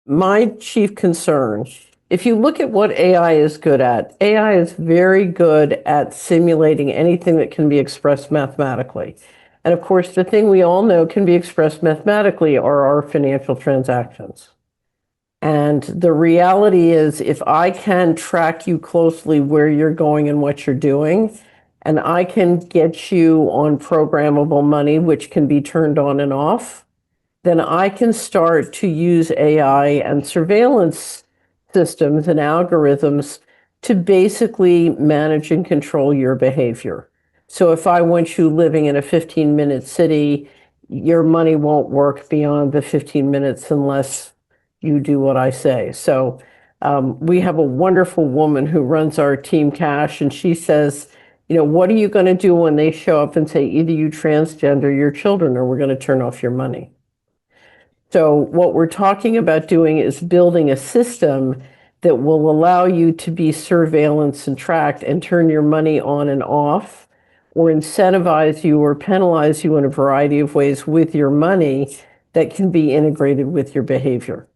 my chief concern. If you look at what AI is good at, AI is very good at simulating anything that can be expressed mathematically. And of course, the thing we all know can be expressed mathematically are our financial transactions. And the reality is, if I can track you closely where you're going and what you're doing, and I can get you on programmable money, which can be turned on and off, then I can start to use AI and surveillance systems and algorithms to basically manage and control your behavior. So if I want you living in a 15-minute city, your money won't work beyond the 15 minutes unless you do what I say. So we have a wonderful woman who runs our team cash, and she says, what are you going to do when they show up and say, either you transgender your children or we're going to turn off your money? So what we're talking about doing is building a system that will allow you to be surveillance and tracked and turn your money on and off, or incentivize you or penalize you in a variety of ways with your money that can be integrated with your behavior.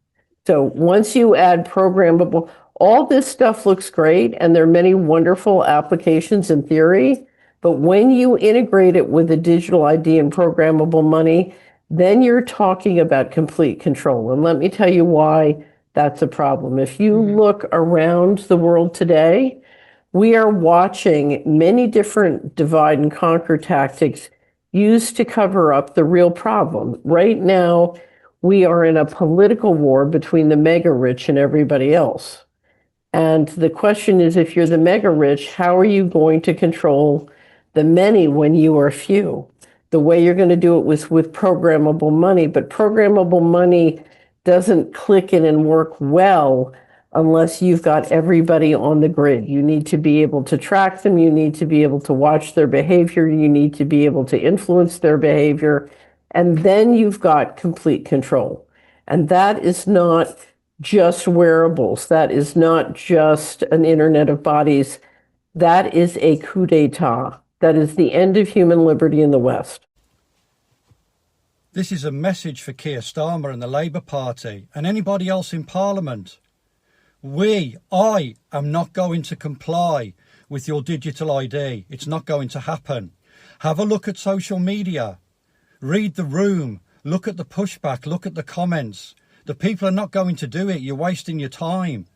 So once you add programmable, all this stuff looks great, and there are many wonderful applications in theory, but when you integrate it with a digital ID and programmable money, then you're talking about complete control. And let me tell you why that's a problem. If you look around the world today, we are watching many different divide and conquer tactics used to cover up the real problem. Right now, we are in a political war between the mega rich and everybody else. And the question is, if you're the mega rich, how are you going to control the many when you are few? The way you're going to do it was with programmable money, but programmable money doesn't click in and work well unless you've got everybody on the grid. You need to be able to track them. You need to be able to watch their behavior. You need to be able to influence their behavior. And then you've got complete control. And that is not just wearables. That is not just an internet of bodies. That is a coup d'etat. That is the end of human liberty in the West. This is a message for Keir Starmer and the Labour Party and anybody else in Parliament. I am not going to comply with your digital ID. It's not going to happen. Have a look at social media. Read the room. Look at the pushback. Look at the comments. The people are not going to do it. You're wasting your time.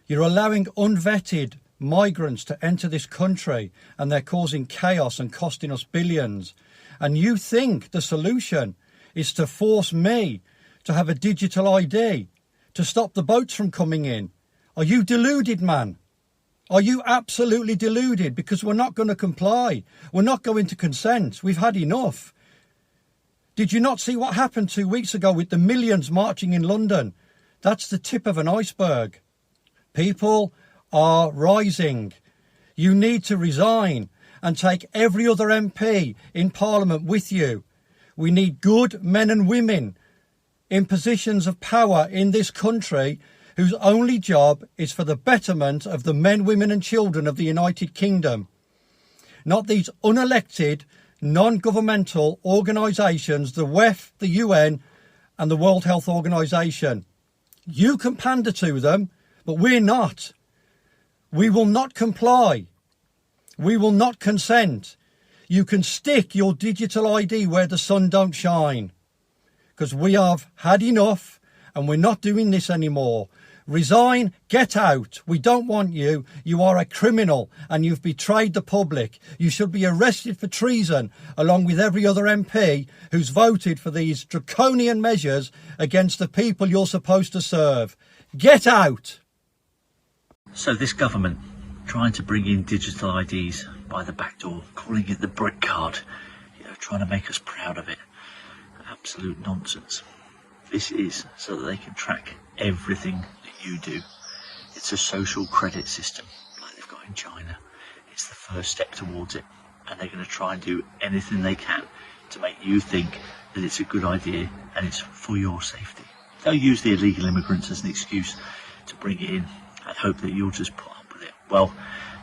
You're allowing unvetted migrants to enter this country, and they're causing chaos and costing us billions. And you think the solution is to force me to have a digital ID to stop the boats from coming in? Are you deluded, man? Are you absolutely deluded? Because we're not going to comply. We're not going to consent. We've had enough. Did you not see what happened 2 weeks ago with the millions marching in London? That's the tip of an iceberg. People are rising. You need to resign and take every other MP in Parliament with you. We need good men and women in positions of power in this country whose only job is for the betterment of the men, women and children of the United Kingdom. Not these unelected, non-governmental organisations, the WEF, the UN and the World Health Organisation. You can pander to them, but we're not. We will not comply. We will not consent. You can stick your digital ID where the sun don't shine, because we have had enough and we're not doing this anymore. Resign, get out. We don't want you. You are a criminal and you've betrayed the public. You should be arrested for treason along with every other MP who's voted for these draconian measures against the people you're supposed to serve. Get out. So this government trying to bring in digital IDs by the back door, calling it the brick card, trying to make us proud of it. Absolute nonsense. This is so that they can track everything that you do. It's a social credit system like they've got in China. It's the first step towards it, and they're going to try and do anything they can to make you think that it's a good idea and it's for your safety. They'll use the illegal immigrants as an excuse to bring it in and hope that you'll just put up with it. Well,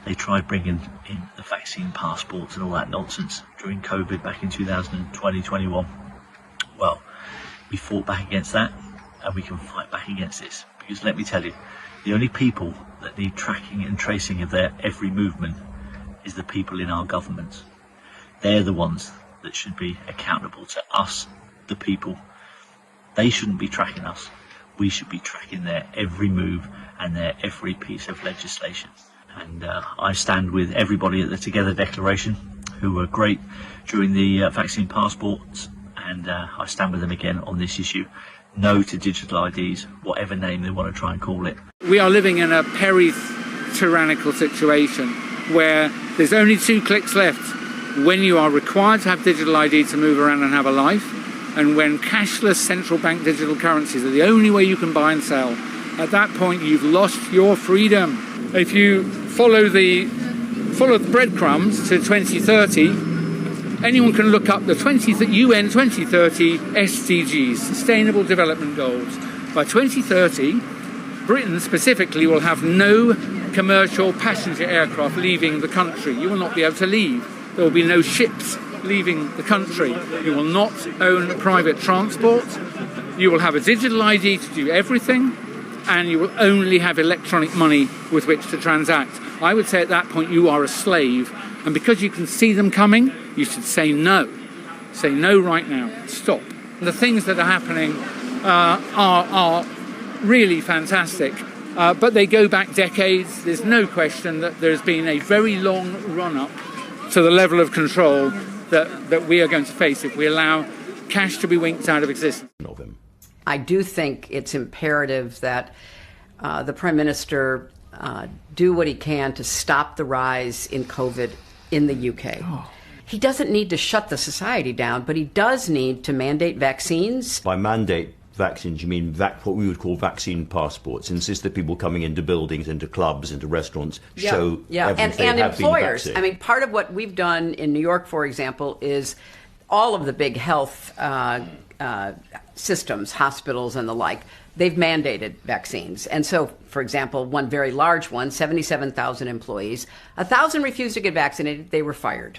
they tried bringing in the vaccine passports and all that nonsense during COVID back in 2020-21. Well, we fought back against that, and we can fight back against this. Because let me tell you, the only people that need tracking and tracing of their every movement is the people in our governments. They're the ones that should be accountable to us, the people. They shouldn't be tracking us. We should be tracking their every move and their every piece of legislation. And I stand with everybody at the Together Declaration, who were great during the vaccine passports, and I stand with them again on this issue. No to digital IDs, whatever name they want to try and call it. We are living in a tyrannical situation where there's only 2 clicks left when you are required to have digital ID to move around and have a life, and when cashless central bank digital currencies are the only way you can buy and sell. At that point, you've lost your freedom. If you follow the breadcrumbs to 2030, anyone can look up the UN 2030 SDGs, Sustainable Development Goals. By 2030, Britain specifically will have no commercial passenger aircraft leaving the country. You will not be able to leave. There will be no ships leaving the country. You will not own private transport. You will have a digital ID to do everything, and you will only have electronic money with which to transact. I would say at that point you are a slave, and because you can see them coming, you should say no. Say no right now. Stop. The things that are happening are really fantastic, but they go back decades. There's no question that there's been a very long run-up to the level of control that we are going to face if we allow cash to be winked out of existence. I do think it's imperative that the Prime Minister do what he can to stop the rise in COVID in the UK. He doesn't need to shut the society down, but he does need to mandate vaccines. By mandate vaccines, you mean what we would call vaccine passports, insist that people coming into buildings, into clubs, into restaurants show evidence they and have employers. been vaccinated. I mean, part of what we've done in New York, for example, is all of the big health systems, hospitals and the like, they've mandated vaccines. And so, for example, one very large one, 77,000 employees, 1,000 refused to get vaccinated, they were fired.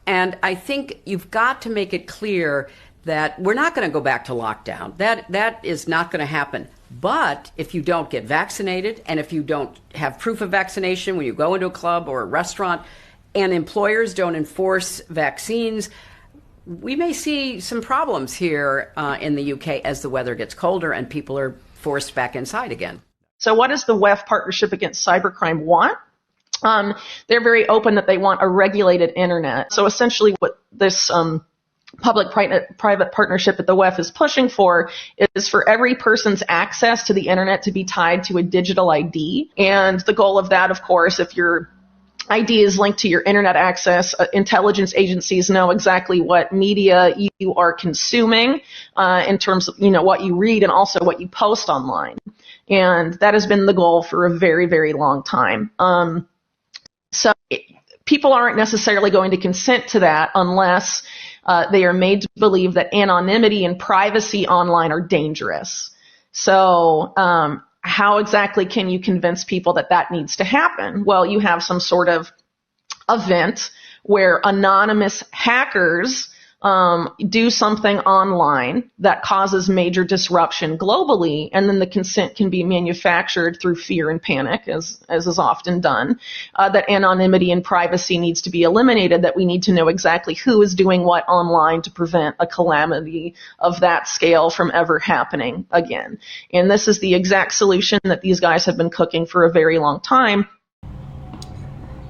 And I think you've got to make it clear that we're not going to go back to lockdown. That is not going to happen. But if you don't get vaccinated, and if you don't have proof of vaccination when you go into a club or a restaurant, and employers don't enforce vaccines, we may see some problems here in the UK as the weather gets colder and people are forced back inside again. So what does the WEF Partnership Against Cybercrime want? They're very open that they want a regulated internet. So essentially what this public-private partnership that the WEF is pushing for is for every person's access to the internet to be tied to a digital ID. And the goal of that, of course, if your ID is linked to your internet access, intelligence agencies know exactly what media you are consuming in terms of, what you read and also what you post online. And that has been the goal for a very, very long time. So people aren't necessarily going to consent to that unless they are made to believe that anonymity and privacy online are dangerous. So how exactly can you convince people that that needs to happen? Well, you have some sort of event where anonymous hackers do something online that causes major disruption globally, and then the consent can be manufactured through fear and panic, as is often done, that anonymity and privacy needs to be eliminated, that we need to know exactly who is doing what online to prevent a calamity of that scale from ever happening again. And this is the exact solution that these guys have been cooking for a very long time.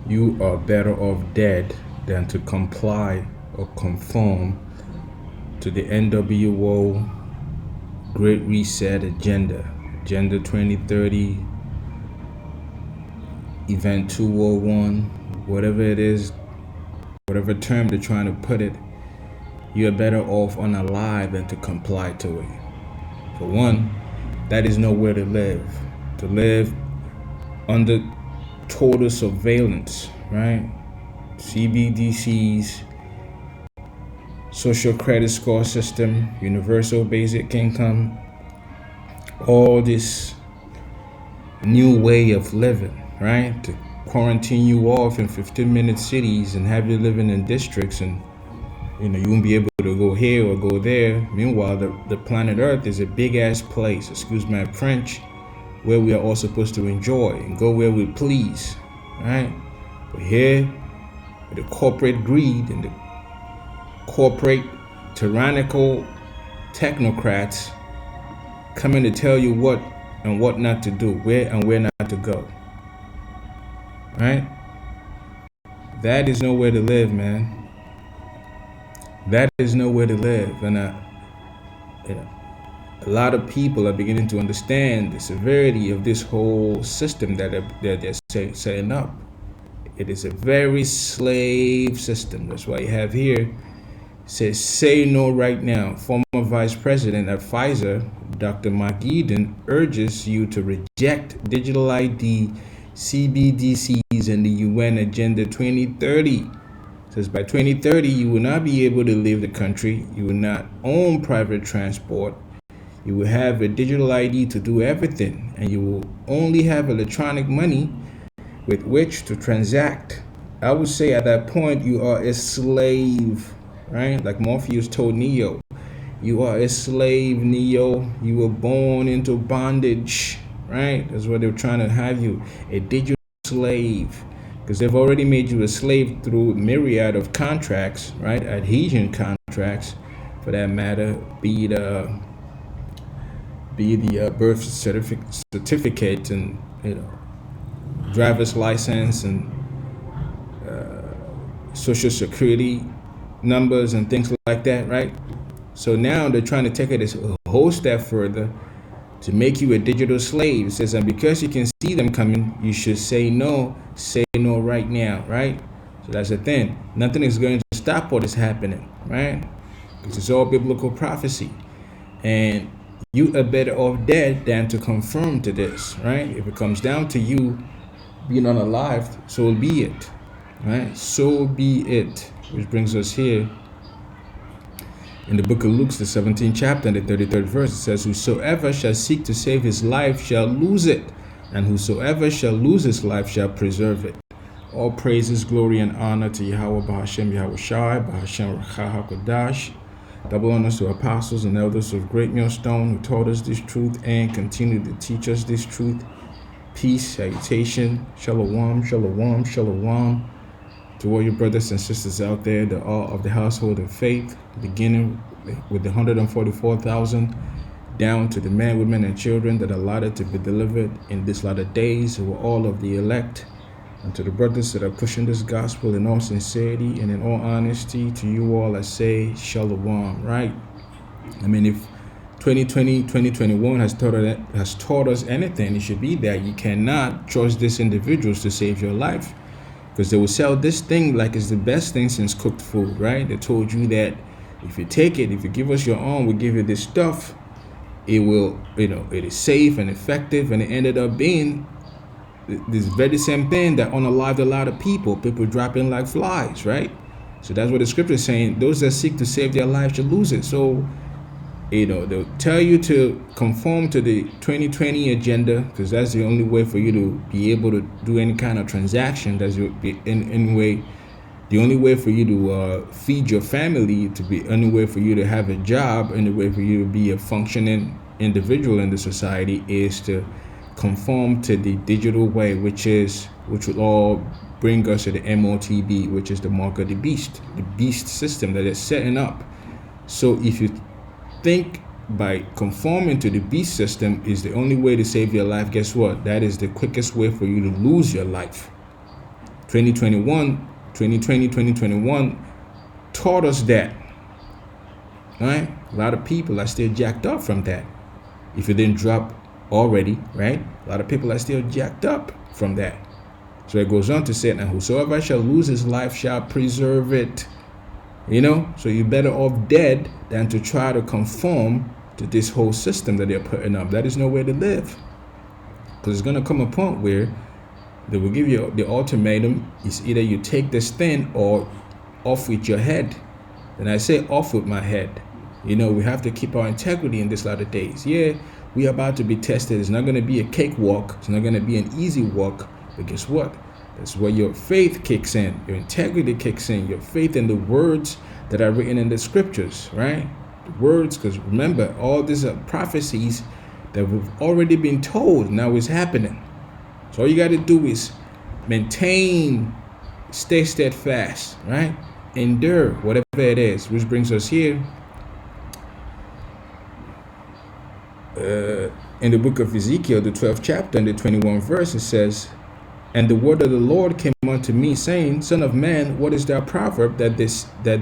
You are better off dead than to comply or conform to the NWO Great Reset Agenda 2030, Event 201, whatever it is, whatever term they're trying to put it. You're better off unalive than to comply to it. For one, that is nowhere to live. To live under total surveillance, right? CBDCs, social credit score system, universal basic income, all this new way of living, right? To quarantine you off in 15-minute cities and have you living in districts and You won't be able to go here or go there. Meanwhile, the planet Earth is a big ass place, excuse my French, where we are all supposed to enjoy and go where we please, right? But here, with the corporate greed and the corporate tyrannical technocrats coming to tell you what and what not to do, where and where not to go, right? That is nowhere to live, man. That is nowhere to live. And a lot of people are beginning to understand the severity of this whole system that they're setting up. It is a very slave system. That's why you have here, says, say no right now. Former Vice President at Pfizer, Dr. Mark Eden, urges you to reject digital ID, CBDCs, and the UN Agenda 2030. Says by 2030, you will not be able to leave the country. You will not own private transport. You will have a digital ID to do everything, and you will only have electronic money with which to transact. I would say at that point, you are a slave, right? Like Morpheus told Neo, you are a slave, Neo. You were born into bondage, right? That's what they're trying to have you, a digital slave. Because they've already made you a slave through myriad of contracts, right? Adhesion contracts, for that matter, be the birth certificate and driver's license and social security numbers and things like that, right? So now they're trying to take it a whole step further to make you a digital slave. It says, and because you can see them coming, you should say no right now, right? So that's the thing. Nothing is going to stop what is happening, right? Because it's all biblical prophecy. And you are better off dead than to conform to this, right? If it comes down to you being unalive, so be it, right? So be it. Which brings us here in the book of Luke, the 17th chapter and the 33rd verse. It says, whosoever shall seek to save his life shall lose it, and whosoever shall lose his life shall preserve it. All praises, glory, and honor to Yahweh Bahashem Yahweh Shai, Bahashem Rachah HaKodash. Double honors to apostles and elders of Great Millstone who taught us this truth and continue to teach us this truth. Peace, salutation, shalom, shalom, shalom to all your brothers and sisters out there, the all of the household of faith, beginning with the 144,000 down to the men, women, and children that are allotted to be delivered in this latter days, who are all of the elect, and to the brothers that are pushing this gospel in all sincerity and in all honesty. To you all I say shalom, right? I mean, if 2020, 2021 has taught us anything, it should be that you cannot trust these individuals to save your life, because they will sell this thing like it's the best thing since cooked food, right? They told you that if you take it, if you give us your own, we'll give you this stuff. It will, it is safe and effective, and it ended up being this very same thing that unalived a lot of people dropping like flies, right? So that's what the scripture is saying. Those that seek to save their lives shall lose it. So, they'll tell you to conform to the 2020 agenda, because that's the only way for you to be able to do any kind of transaction. That's the only way for you to feed your family, the only way for you to have a job, and the way for you to be a functioning individual in the society is to conform to the digital way, which will all bring us to the MOTB, which is the mark of the beast system that is setting up. So if you think by conforming to the beast system is the only way to save your life, guess what? That is the quickest way for you to lose your life. 2020, 2021 taught us that, right? A lot of people are still jacked up from that. If you didn't drop already, right? A lot of people are still jacked up from that. So it goes on to say, and whosoever shall lose his life shall preserve it. So you're better off dead than to try to conform to this whole system that they're putting up. That is no way to live. Because it's going to come a point where they will give you the ultimatum. It's either you take this thing or off with your head. And I say off with my head. We have to keep our integrity in this latter days. Yeah, we are about to be tested. It's not going to be a cakewalk. It's not going to be an easy walk. But guess what? That's where your faith kicks in, your integrity kicks in, your faith in the words that are written in the scriptures, right? The words, because remember, all these are prophecies that we've already been told now is happening. So all you got to do is maintain, stay steadfast, right? Endure, whatever it is, which brings us here in the book of Ezekiel, the 12th chapter and the 21st verse. It says, and the word of the Lord came unto me, saying, Son of man, what is that proverb that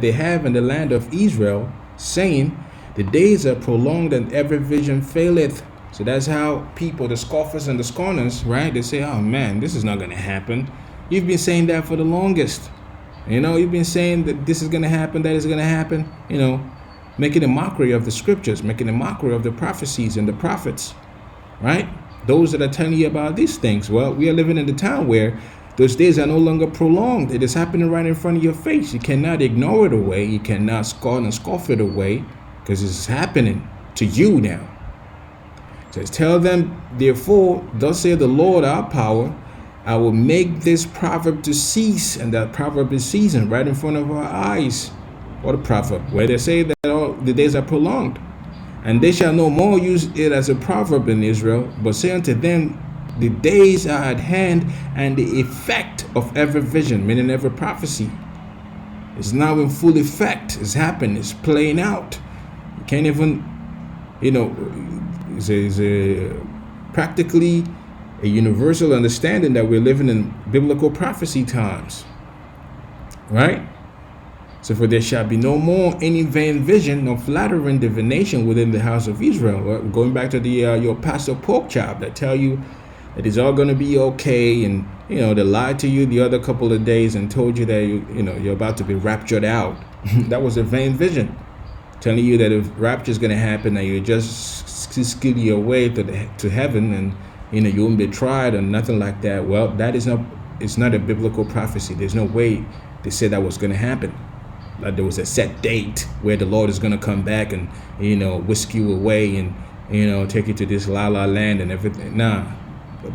they have in the land of Israel, saying, the days are prolonged and every vision faileth. So that's how people, the scoffers and the scorners, right? They say, oh man, this is not going to happen. You've been saying that for the longest. You've been saying that this is going to happen, that is going to happen, making a mockery of the scriptures, making a mockery of the prophecies and the prophets, right? Those that are telling you about these things. Well, we are living in the time where those days are no longer prolonged. It is happening right in front of your face. You cannot ignore it away. You cannot scorn and scoff it away, because it's happening to you now. It says, tell them, therefore, thus saith the Lord our power, I will make this proverb to cease. And that proverb is ceasing right in front of our eyes. What a proverb, where they say that all the days are prolonged. And they shall no more use it as a proverb in Israel, but say unto them, the days are at hand, and the effect of every vision, meaning every prophecy, is now in full effect. It's happening. It's playing out. You can't even, it's practically a universal understanding that we're living in biblical prophecy times, right? So for there shall be no more any vain vision nor flattering divination within the house of Israel. Going back to the your pastor pork chop that tell you that it's all going to be okay, and they lied to you the other couple of days and told you that you're about to be raptured out. That was a vain vision, telling you that if rapture is going to happen, that you just skill your way to heaven, and you won't be tried or nothing like that. Well, that is not. It's not a biblical prophecy. There's no way they said that was going to happen. Like there was a set date where the Lord is going to come back and whisk you away and take you to this la la land and everything. Nah,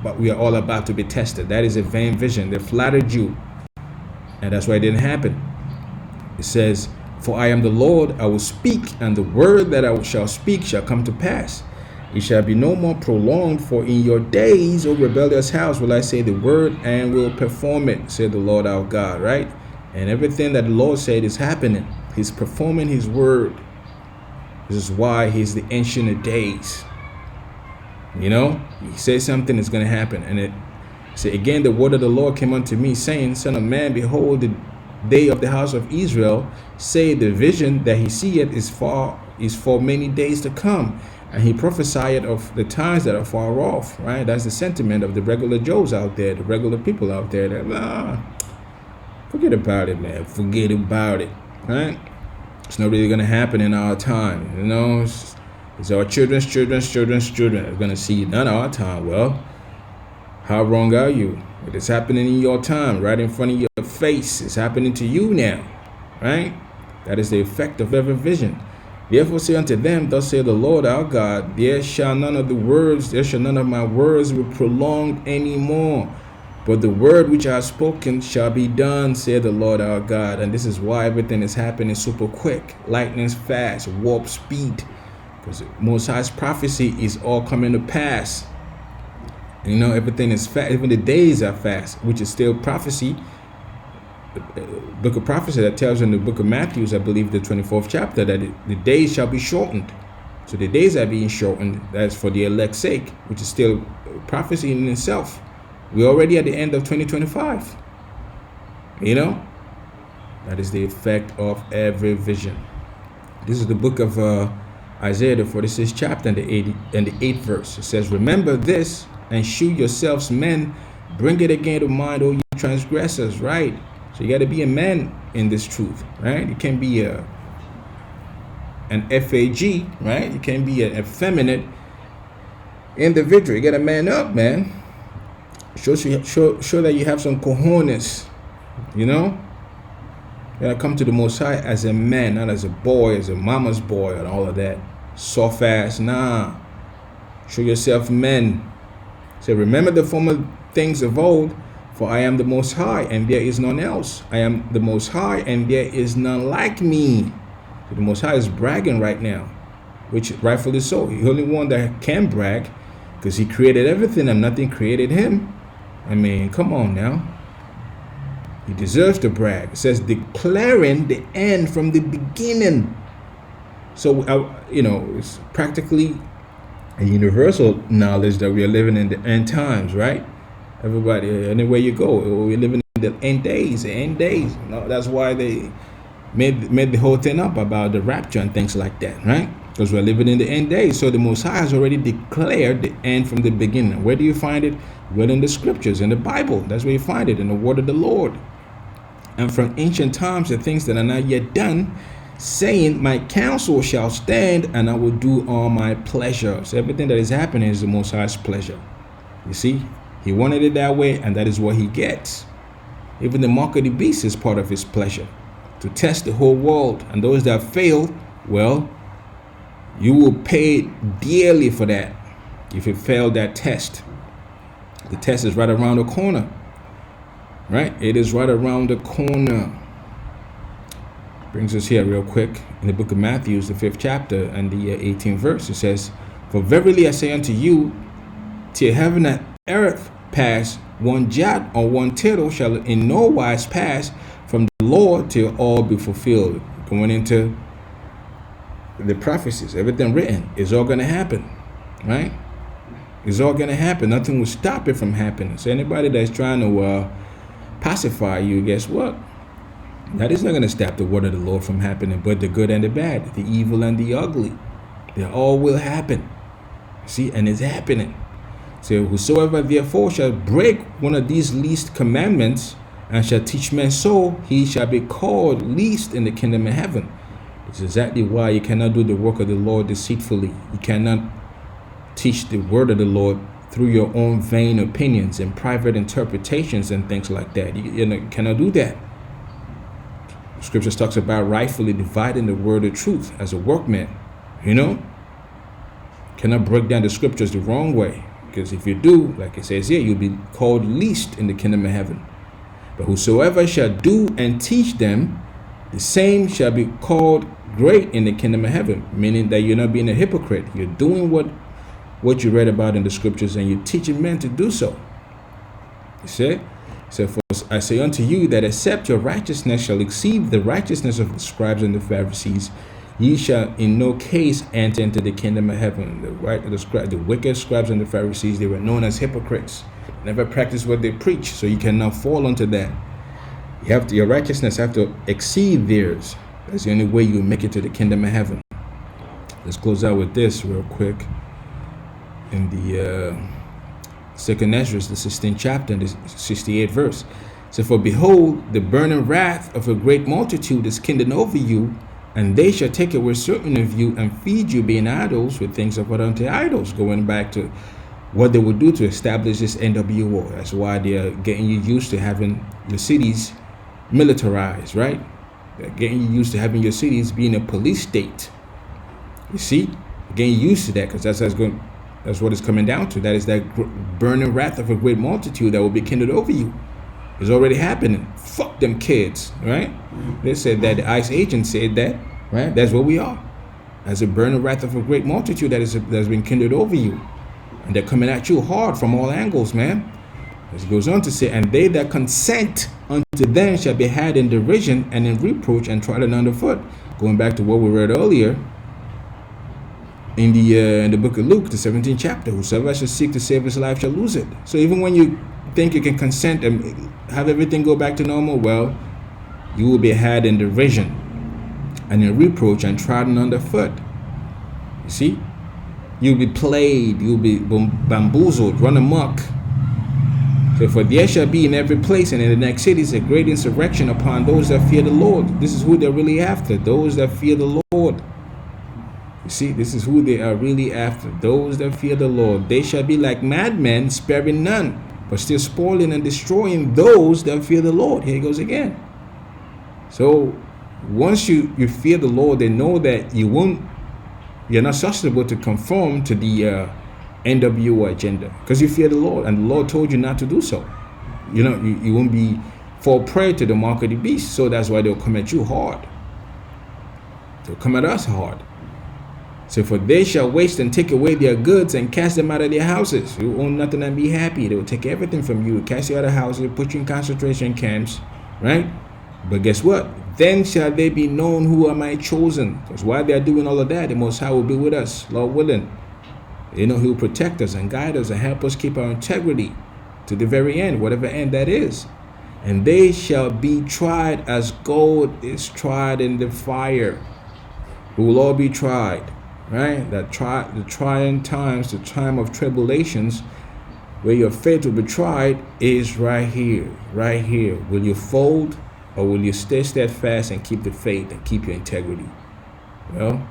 but we are all about to be tested. That is a vain vision. They flattered you, and that's why it didn't happen. It says, for I am the Lord, I will speak, and the word that I shall speak shall come to pass. It shall be no more prolonged, for in your days, O rebellious house, will I say the word and will perform it, said the Lord our God, right? And everything that the Lord said is happening. He's performing his word. This is why he's the ancient of days. He says something is going to happen. And it say again, the word of the Lord came unto me, saying, Son of man, behold, the day of the house of Israel, say the vision that he seeth is for many days to come. And he prophesied of the times that are far off, right? That's the sentiment of the regular Joes out there, the regular people out there that, forget about it, man. Forget about it, right? It's not really going to happen in our time, It's our children's children are going to see none of our time. Well, how wrong are you? It is happening in your time, right in front of your face. It's happening to you now, right? That is the effect of every vision. Therefore say unto them, thus saith the Lord our God, there shall none of my words be prolonged any more. But the word which I have spoken shall be done, said the Lord our God. And this is why everything is happening super quick, lightning's fast, warp speed. Because Most High's prophecy is all coming to pass. Everything is fast. Even the days are fast, which is still prophecy. The book of prophecy that tells in the book of Matthew, I believe the 24th chapter, that the days shall be shortened. So the days are being shortened. That's for the elect's sake, which is still prophecy in itself. We're already at the end of 2025. That is the effect of every vision. This is the book of Isaiah, the 46th chapter and the 8th verse. It says, remember this and shew yourselves men, bring it again to mind, O you transgressors, right? So you got to be a man in this truth, right? You can't be an FAG, right? You can't be an effeminate individual. You got to man up, man. Show that you have some cojones, You gotta come to the Most High as a man, not as a boy, as a mama's boy, and all of that. Soft ass, nah. Show yourself men. Say, remember the former things of old, For I am the Most High, and there is none else. I am the Most High, and there is none like me. So the Most High is bragging right now, which rightfully so. He's the only one that can brag, because he created everything and nothing created him. I mean, come on now. He deserves to brag. It says declaring the end from the beginning. So, it's practically a universal knowledge that we are living in the end times, right? Everybody, anywhere you go, we're living in the end days, that's why they made the whole thing up about the rapture and things like that, right? Because we're living in the end days. So the Most High has already declared the end from the beginning. Where do you find it? Well, in the scriptures, in the Bible. That's where you find it, in the word of the Lord. And from ancient times, the things that are not yet done, saying, my counsel shall stand, and I will do all my pleasure. So everything that is happening is the Most High's pleasure. You see, he wanted it that way, and that is what he gets. Even the mark of the beast is part of his pleasure, to test the whole world. And those that fail, well, you will pay dearly for that if you fail that test. The test is right around the corner. Right? It is right around the corner. Brings us here real quick in the book of Matthew, the 5th chapter and the 18th verse. It says, for verily I say unto you, till heaven and earth pass, one jot or one tittle shall in no wise pass from the Lord till all be fulfilled. Going into the prophecies, everything written is all going to happen, right? It's all going to happen. Nothing will stop it from happening. So anybody that's trying to pacify you, guess what? That is not going to stop the word of the Lord from happening, but the good and the bad, the evil and the ugly, they all will happen. See, and it's happening. So whosoever therefore shall break one of these least commandments and shall teach men so, he shall be called least in the kingdom of heaven. It's exactly why you cannot do the work of the Lord deceitfully. You cannot teach the word of the Lord through your own vain opinions and private interpretations and things like that. You cannot do that. Scriptures talks about rightfully dividing the word of truth as a workman. Cannot break down the scriptures the wrong way, because if you do, like it says here, you'll be called least in the kingdom of heaven. But whosoever shall do and teach them, the same shall be called great in the kingdom of heaven. Meaning that you're not being a hypocrite. You're doing what you read about in the scriptures, and you're teaching men to do so. You see? So for I say unto you that except your righteousness shall exceed the righteousness of the scribes and the Pharisees, ye shall in no case enter into the kingdom of heaven. The wicked scribes and the Pharisees, they were known as hypocrites. Never practiced what they preach, so you cannot fall into that. Your righteousness have to exceed theirs. That's the only way you make it to the kingdom of heaven. Let's close out with this real quick. In the second Ezra, the 16th chapter, and the 68th verse. So, for behold, the burning wrath of a great multitude is kindled over you, and they shall take away certain of you and feed you, being idols, with things offered unto idols. Going back to what they would do to establish this NWO. That's why they're getting you used to having your cities militarized, right? They're getting you used to having your cities being a police state. You see, getting used to that, because that's what it's coming down to. That is that burning wrath of a great multitude that will be kindled over you. It's already happening. Fuck them kids, right? They said that, the ICE agent said that, right? That's what we are. As a burning wrath of a great multitude that's been kindled over you. And they're coming at you hard from all angles, man. As it goes on to say, and they that consent unto them shall be had in derision and in reproach and trodden underfoot. Going back to what we read earlier, in the book of Luke, the 17th chapter, whosoever shall seek to save his life shall lose it. So even when you think you can consent and have everything go back to normal, well, you will be had in derision and in reproach and trodden underfoot. You see? You'll be played, you'll be bamboozled, run amok. So for there shall be in every place and in the next cities a great insurrection upon those that fear the Lord. This is who they're really after, those that fear the Lord. You see, this is who they are really after, those that fear the Lord. They shall be like madmen, sparing none, but still spoiling and destroying those that fear the Lord. Here he goes again. So once you fear the Lord, they know that you're not susceptible to conform to the NWO agenda, because you fear the Lord, and the Lord told you not to do so. you won't be fall prey to the mark of the beast. So that's why they'll come at you hard. They'll come at us hard. So for they shall waste and take away their goods and cast them out of their houses. You own nothing and be happy. They will take everything from you, cast you out of houses, put you in concentration camps, right? But guess what? Then shall they be known who are my chosen. Because while they are doing all of that, the Most High will be with us, Lord willing. He will protect us and guide us and help us keep our integrity to the very end, whatever end that is. And they shall be tried as gold is tried in the fire. We will all be tried, right? The trying times, the time of tribulations, where your faith will be tried, is right here, right here. Will you fold, or will you stay steadfast and keep the faith and keep your integrity? Well,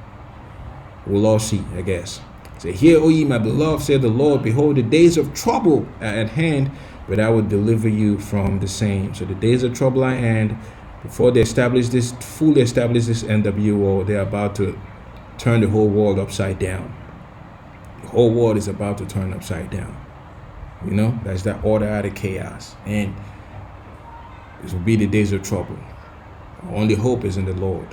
we'll all see, I guess. Say, hear, O ye my beloved, said the Lord, behold, the days of trouble are at hand, but I will deliver you from the same. So the days of trouble are at hand. Before they fully establish this NWO, they're about to turn the whole world upside down. The whole world is about to turn upside down. That's that order out of chaos. And this will be the days of trouble. Our only hope is in the Lord,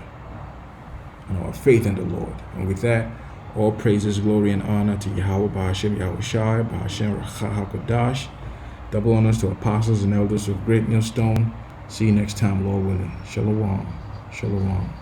and our faith in the Lord. And with that, all praises, glory, and honor to Yahweh, Ba'ashem, Yahweh Shai, Ba'ashem, Racha HaKadosh. Double honors to apostles and elders of Great Millstone. See you next time, Lord willing. Shalom. Shalom.